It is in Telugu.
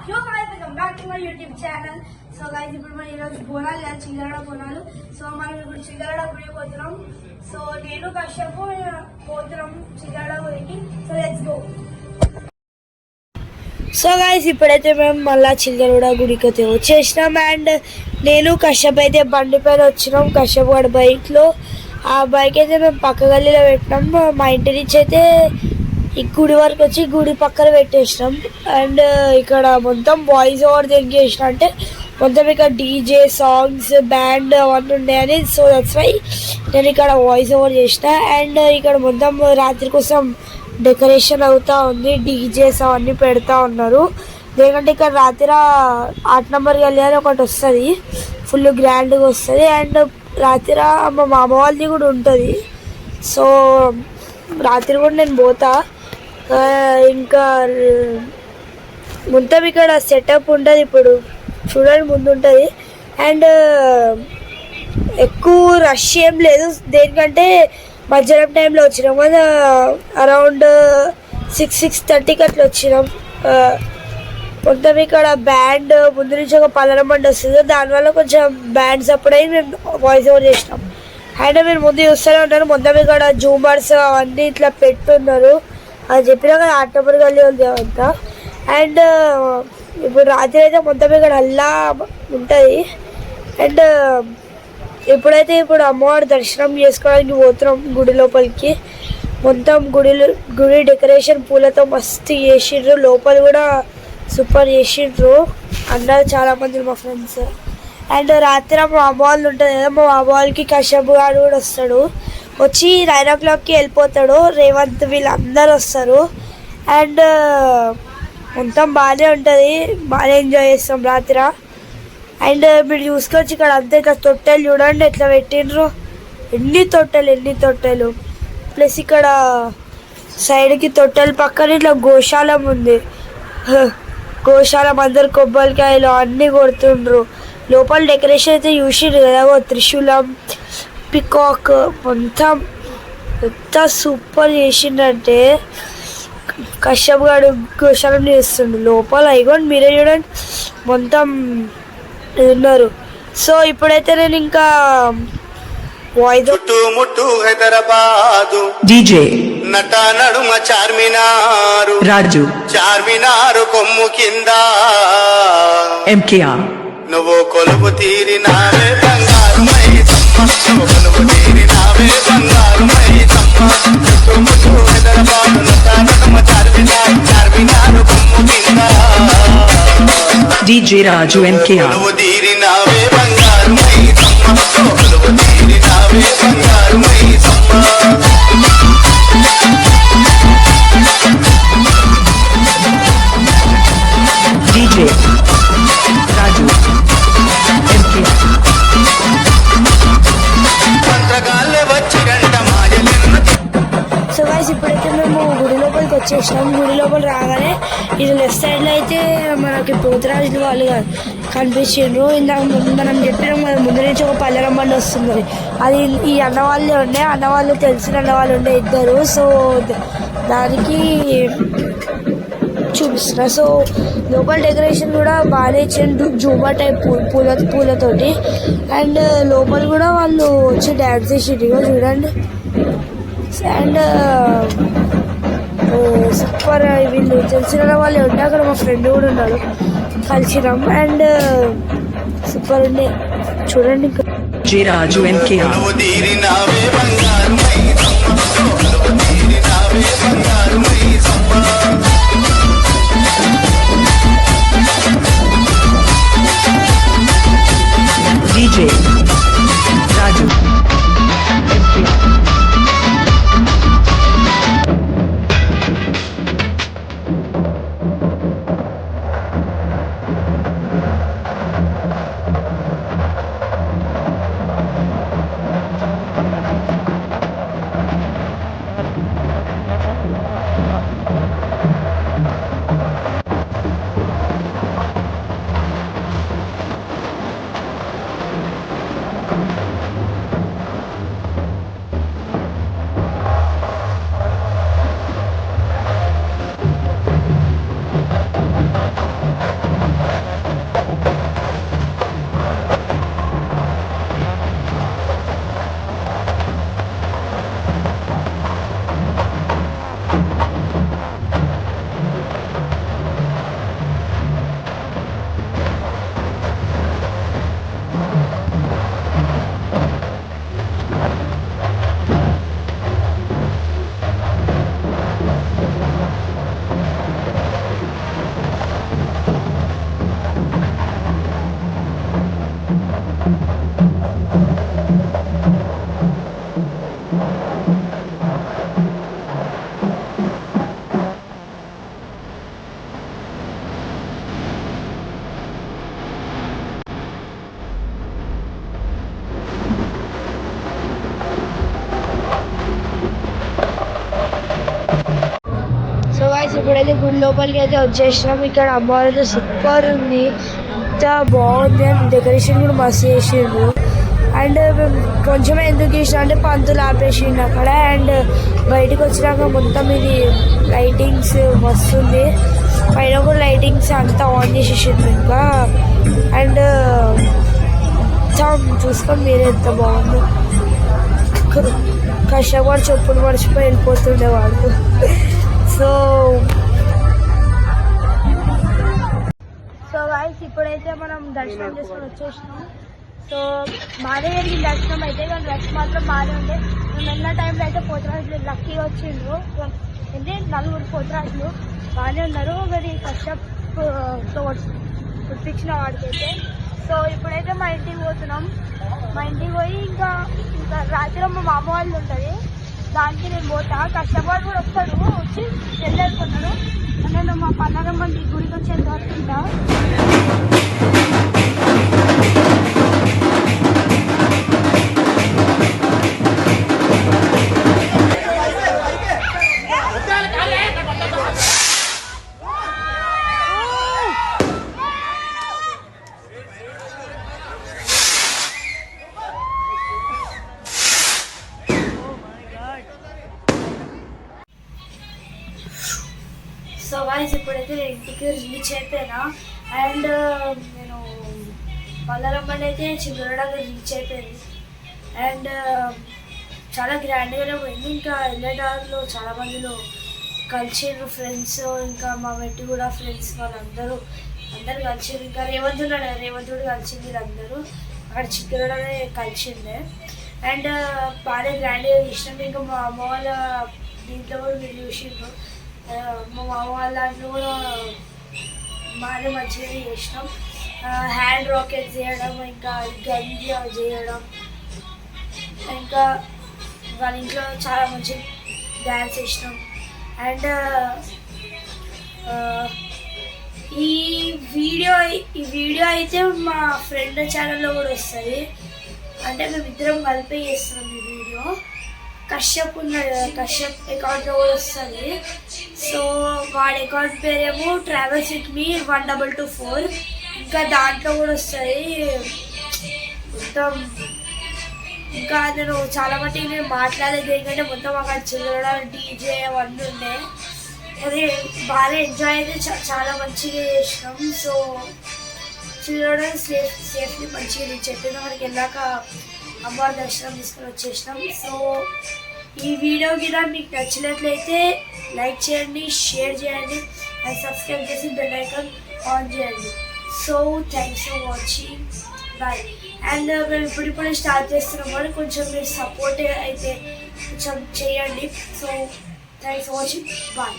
Yo guys, welcome back to my YouTube channel. So guys, ఇప్పుడు మనం ఈరోజు బోనాలు కదా, చిల్లడ బోనాలు. సో మనం ఇప్పుడు చిల్లడ గుడికి పోతున్నాం. సో నేను కశ్యపు పోతున్నాం చిల్లడ గుడికి. So let's go. So guys, ఇప్పుడైతే మేము మళ్ళీ చిల్లడ గుడికి అయితే వచ్చేసినాం. అండ్ నేను కశ్యప్ అయితే బండి పైన వచ్చినాం. కశ్యప్ గారి బైక్లో. ఆ బైక్ అయితే మేము పక్క గల్లీలో పెట్టినాం. మా ఇంటి నుంచి అయితే ఈ గుడి వరకు వచ్చి గుడి పక్కన పెట్టేసినాం. అండ్ ఇక్కడ మొత్తం వాయిస్ ఓవర్ దేనికి చేసిన అంటే మొత్తం ఇక్కడ డీజే సాంగ్స్ బ్యాండ్ అవన్నీ ఉన్నాయని. సో దట్స్ వై నేను ఇక్కడ వాయిస్ ఓవర్ చేసిన. అండ్ ఇక్కడ మొత్తం రాత్రి కోసం డెకరేషన్ అవుతూ ఉంది. డీజేస్ అవన్నీ పెడతా ఉన్నారు. ఎందుకంటే ఇక్కడ రాత్రి 8 నెంబర్ గల్లీ అని ఒకటి వస్తుంది, ఫుల్ గ్రాండ్గా వస్తుంది. అండ్ రాత్రి మా మామ వాళ్ళది కూడా ఉంటుంది. సో రాత్రి కూడా నేను పోతా. ఇంకా మొత్తం ఇక్కడ సెటప్ ఉంటుంది. ఇప్పుడు చూడండి ముందు ఉంటుంది. అండ్ ఎక్కువ రష్ ఏం లేదు. దేనికంటే మధ్యాహ్నం టైంలో వచ్చినాం కదా, అరౌండ్ 6-6:30కి అట్లా వచ్చినాం. మొత్తం ఇక్కడ బ్యాండ్ ముందు నుంచి ఒక పల్లెల బండి వస్తుంది. దానివల్ల కొంచెం బ్యాండ్స్ అప్పుడై మేము వాయిస్ ఓవర్ చేసినాం. అండ్ మీరు ముందు చూస్తూనే ఉన్నారు, మొత్తం ఇక్కడ జూమర్స్ అవన్నీ ఇట్లా పెట్టున్నారు. అది చెప్పినా కదా 8 నెంబర్ గల్లీ ఉంది అంతా. అండ్ ఇప్పుడు రాత్రి అయితే మొత్తం ఇక్కడ అల్లా ఉంటుంది. అండ్ ఇప్పుడు అమ్మవారి దర్శనం చేసుకోవడానికి పోతున్నాం గుడి లోపలికి. మొత్తం గుడి డెకరేషన్ పూలతో మస్తు చేసిండ్రు. లోపల కూడా సూపర్ చేసిండ్రు అన్నారు చాలామంది మా ఫ్రెండ్స్. అండ్ రాత్రి మా అమ్మ వాళ్ళు ఉంటుంది కదా, మా అమ్మ వాళ్ళకి కశ్యప్ గారు కూడా వస్తాడు. వచ్చి 9 o'clockకి వెళ్ళిపోతాడు. రేవంత్ వీళ్ళందరూ వస్తారు. అండ్ మొత్తం బాగానే ఉంటుంది, బాగానే ఎంజాయ్ చేస్తాం రాత్రి. అండ్ మీరు చూసుకోవచ్చు ఇక్కడ అంతా ఇట్లా తొట్టెలు చూడండి ఎట్లా పెట్టిండ్రు. ఎన్ని తొట్టెలు. ప్లస్ ఇక్కడ సైడ్కి తొట్టెల పక్కన ఇట్లా గోశాలం ఉంది. గోశాలం అందరు కొబ్బరికాయలు అన్నీ కొడుతుండ్రు. లోపల డెకరేషన్ అయితే చూసిండ్రు కదా, త్రిశూలం పికాక్ మొత్తం ఎంత సూపర్ చేసిండంటే కశ్యప్ గారు గోశాలం చేస్తుండు లోపల. ఇగోండి మీరే చూడండి మొత్తం ఉన్నారు. సో ఇప్పుడైతే నేను ఇంకా ముట్టు హైదరాబాదు డీజే నట నడుమ చార్మినారు రాజు చార్మినారు కొమ్ము కింద ఎంకేఆర్ నువ్వు కొలువు తీరినావే బంగారు మైసమ్మ, నువ్వు కొలువు తీరినావే బంగారు మైసమ్మ. ముట్టు హైదరాబాదు నట నడుమ చార్మినారు కొమ్ము కింద డీజే రాజు ఎంకేఆర్ నువ్వు తీరినావే బంగారు మైసమ్మ, నువ్వు కొలువు తీరినావే బంగారు మైసమ్మ. డీజే రాజు సో గైస్, ఇప్పుడైతే మేము గుడి లోపలికి వచ్చేసాం. గుడి లోపల రాగానే ఇది లెఫ్ట్ సైడ్లో అయితే మనకి పోతురాజులు వాళ్ళు కనిపించిండ్రు. ఇందాక మనం చెప్పినాం కదా, ముందు నుంచి ఒక పల్లెరం బండి వస్తుంది. అది ఈ అన్నవాళ్ళే ఉండే, అన్నవాళ్ళు తెలిసిన అన్నవాళ్ళు ఉండే ఇద్దరు. సో దానికి చూపిస్తున్నా. సో లోపల డెకరేషన్ కూడా బాగానే ఇచ్చిండు, జూమా టైప్ పూలతోటి. అండ్ లోపల కూడా వాళ్ళు వచ్చి డ్యాన్స్ చేసిండ్రు చూడండి. అండ్ సూపర్, వీళ్ళు తెలిసిన వాళ్ళు ఉంటే అక్కడ మా ఫ్రెండ్ కూడా ఉన్నాడు, కలిసినాం. అండ్ సూపర్ ఉండే చూడండి. రాజు డీజే రాజు ఇప్పుడైతే గుడి లోపలికి అయితే వచ్చేసినాం. ఇక్కడ అమ్మవారు అయితే సూపర్ ఉంది, ఎంత బాగుంది అండ్ డెకరేషన్ కూడా మస్తు చేసిండ్రు. అండ్ మేము కొంచెమే ఎందుకు చేసినా అంటే పంతులు ఆపేసిండు అక్కడ. అండ్ బయటకు వచ్చినాక మొత్తం ఇది లైటింగ్స్ వస్తుంది, పైన కూడా లైటింగ్స్ అంతా ఆన్ చేసేసిండ్రు ఇంకా. అండ్ చూసుకొని మీరే ఎంత బాగుందో. కష్టపడి చెప్పులు మర్చిపోయి వెళ్ళిపోతుండే వాళ్ళు. సో గాయ్స్ ఇప్పుడైతే మనం దర్శనం చేసుకొని వచ్చేసినాం. సో బాగానే జరిగింది దర్శనం అయితే, కానీ రష్ మాత్రం బాగానే ఉండే. మేము వెళ్ళిన టైంలో అయితే పోతరాజులు లక్కీగా వచ్చిండ్రు, అంటే 4 పోతరాజులు బాగానే ఉన్నారు. మరి కష్టంతో పుట్టించిన వాడికైతే. సో ఇప్పుడైతే మా ఇంటికి పోతున్నాం. మా ఇంటికి పోయి ఇంకా రాత్రి మా మామ వాళ్ళు ఉంటుంది, దానికి నేను పోతా. కష్టపడి కూడా వస్తాడు, వచ్చి వెళ్ళేసుకున్నాడు. నేను మా పండగ మంది గుడికి వచ్చేంత వరకు ఉంటా. సో వాయిస్ ఇప్పుడైతే నేను ఇంటికి రీచ్ అయిపోయినా. అండ్ నేను పల్లెరమ్మని అయితే చిగురడానికి రీచ్ అయిపోయింది. అండ్ చాలా గ్రాండ్గానే పోయింది. ఇంకా వెళ్ళేదారిలో చాలా మందిలో కలిసిండ్రు ఫ్రెండ్స్, ఇంకా మా వెట్టి కూడా ఫ్రెండ్స్ వాళ్ళందరూ కలిసిండ్రు. ఇంకా రేవంత్ కూడా కలిసింది, వీళ్ళందరూ అక్కడ చిగురడనే కలిసిండే. అండ్ బాగా గ్రాండ్గా ఇష్టం. ఇంకా మా అమ్మ వాళ్ళ దీంట్లో కూడా మీరు చూసిండ్రు, మా మామ వాళ్ళ దాంట్లో కూడా బాగా మంచిగానే చేసినాం. హ్యాండ్ రాకెట్ చేయడం, ఇంకా గన్ చేయడం, ఇంకా వాళ్ళ ఇంట్లో చాలా మంచి డ్యాన్స్ చేసినాం. అండ్ ఈ వీడియో అయితే మా ఫ్రెండ్ ఛానల్లో కూడా వస్తుంది, అంటే మేమిద్దరం కలిపి చేస్తున్నాం ఈ వీడియో. కశ్యప్ ఉన్నాడు కదా, కశ్యప్ అకౌంట్లో కూడా వస్తుంది. సో వాడి అకౌంట్ పేరేమో ట్రావెల్స్ విత్ మీ 1224, ఇంకా దాంట్లో కూడా వస్తుంది మొత్తం. ఇంకా నేను చాలా మటుకు నేను మాట్లాడేది ఏంటంటే మొత్తం అక్కడ చిల్లర డీజే అవన్నీ ఉండే, అది బాగా ఎంజాయ్ అయితే చాలా మంచిగా చేసినాం. సో చిల్లర సేఫ్లీ మంచిగా చెప్పిన వారికి వెళ్ళాక అమ్మవారి దర్శనం తీసుకొని వచ్చేసినాం. సో ఈ వీడియో కింద మీకు నచ్చినట్లయితే లైక్ చేయండి, షేర్ చేయండి అండ్ సబ్స్క్రైబ్ చేసి బెల్ ఐకాన్ ఆన్ చేయండి. So thanks for watching, bye. And మేము ఇప్పుడిప్పుడే స్టార్ట్ చేస్తున్నాం కానీ కొంచెం మీరు సపోర్ట్ అయితే కొంచెం చేయండి. So thanks for watching, bye.